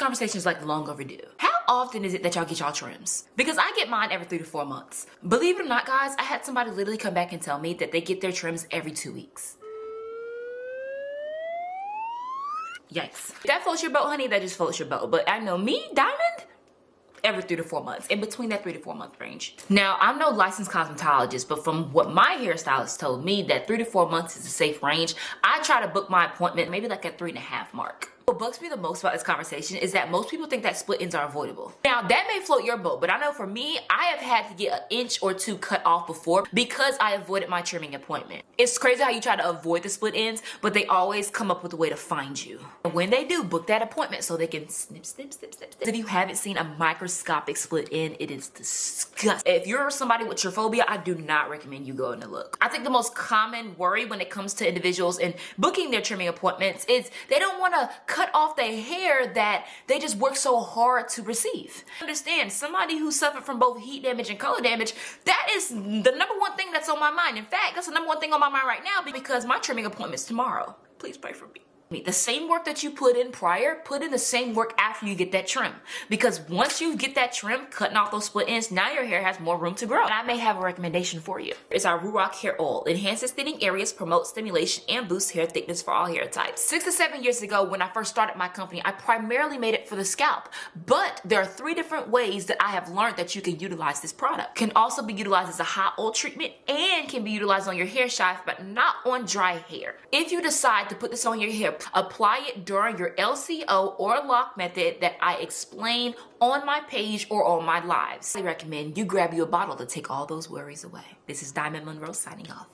conversation is like long overdue. How often is it that y'all get y'all trims? Because I get mine every 3 to 4 months. Believe it or not, guys, I had somebody literally come back and tell me that they get their trims every 2 weeks. Yikes. If that floats your boat, honey, that just floats your boat. But I know me, Diamond, every 3 to 4 months, in between that 3 to 4 month range. Now, I'm no licensed cosmetologist, but from what my hairstylist told me, that 3 to 4 months is a safe range. I try to book my appointment maybe like at 3.5 mark. What bugs me the most about this conversation is that most people think that split ends are avoidable. Now, that may float your boat, but I know for me, I have had to get an inch or 2 cut off before because I avoided my trimming appointment. It's crazy how you try to avoid the split ends, but they always come up with a way to find you. And when they do, book that appointment so they can snip, snip, snip, snip, snip. If you haven't seen a microscopic split end, it is disgusting. If you're somebody with trypophobia, I do not recommend you go in and look. I think the most common worry when it comes to individuals in booking their trimming appointments is they don't want to cut off their hair that they just work so hard to receive. Understand, somebody who suffered from both heat damage and color damage, that is the number one thing that's on my mind. In fact, that's the number one thing on my mind right now because my trimming appointment's tomorrow. Please pray for me. The same work that you put in prior, put in the same work after you get that trim. Because once you get that trim, cutting off those split ends, now your hair has more room to grow. And I may have a recommendation for you. It's our Ruroc Hair Oil. It enhances thinning areas, promotes stimulation, and boosts hair thickness for all hair types. 6 to 7 years ago, when I first started my company, I primarily made it for the scalp. But there are 3 different ways that I have learned that you can utilize this product. Can also be utilized as a hot oil treatment and can be utilized on your hair shaft, but not on dry hair. If you decide to put this on your hair, apply it during your LCO or lock method that I explain on my page or on my lives. I recommend you grab you a bottle to take all those worries away. This is Diamond Monroe signing off.